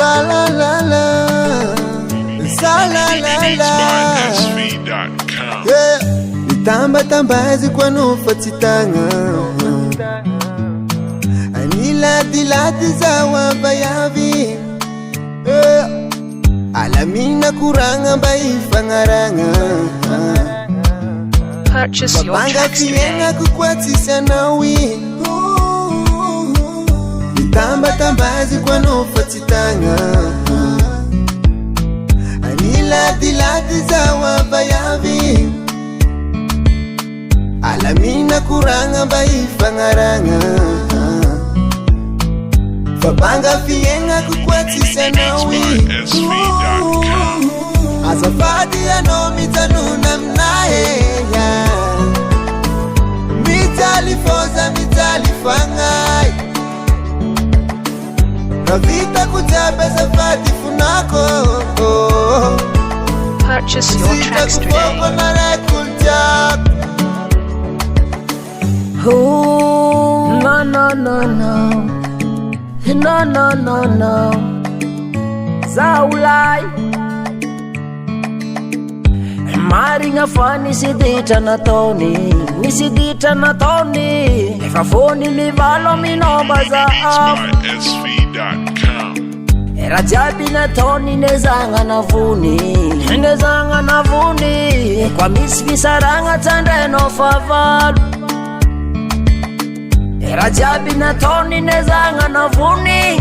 Salalala, salalala. Yeah, nitamba-tambazy kwa nufatsitagna. Anilady-lady zaho avayavy. Yeah, alamina koragna mba ifagnaragna. Purchase your tracks today. Kwa tsisy anao i. Nitamba-tambazy kwa nufatsitagna. Anilady-lady zaho avayavy. Alamina koragna mba ifagnaragna. Fabanga fiaignako kwa tsisy anao i. Azafady anao mijanona aminahy. Mijaly foza mijaly fagnay. Ravitako jiaby azafady fonako. Purchase your tracks today. Oh, no, no, no, no. No, no, no, no. Zaulay Maringa fa nisiditra nataony. Nisiditra nataony. Efa fony mivalo minomba za era jiaby nataony nezagna navony. Nezagna navony. Kwa misy fisaragna tsandrainao favalo. Era jiaby nataony nezagna navony.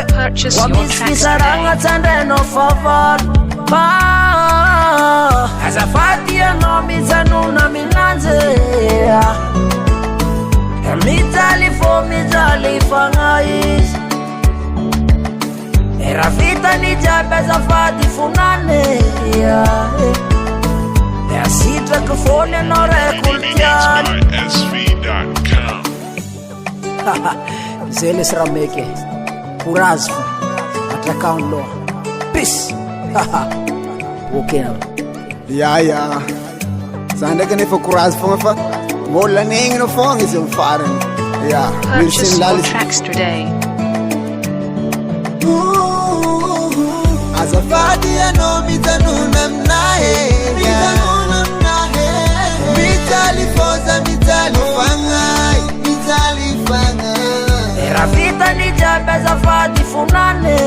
Purchase your tracks today. Tsandrainao favalo. Azafady anao mijanona minanjy. Mijaly fô mijaly fagnay. Era vitany jiaby azafady fonany. Asitrako fôny anao raiky olo tiany. Zay lesy raha meky. Courage fô. Atrakao loha. Peace. Okay na. Ya. Zaho ndraiky nefa courage fogna fa mbola lanegnina fogna izy amin'ny farany. Ya. Purchase your tracks today. Azafady anao mijanona aminahy. Mijaly foza mijaly fagnay. Mijaly fagnay. Era vitany jiaby azafady fonany.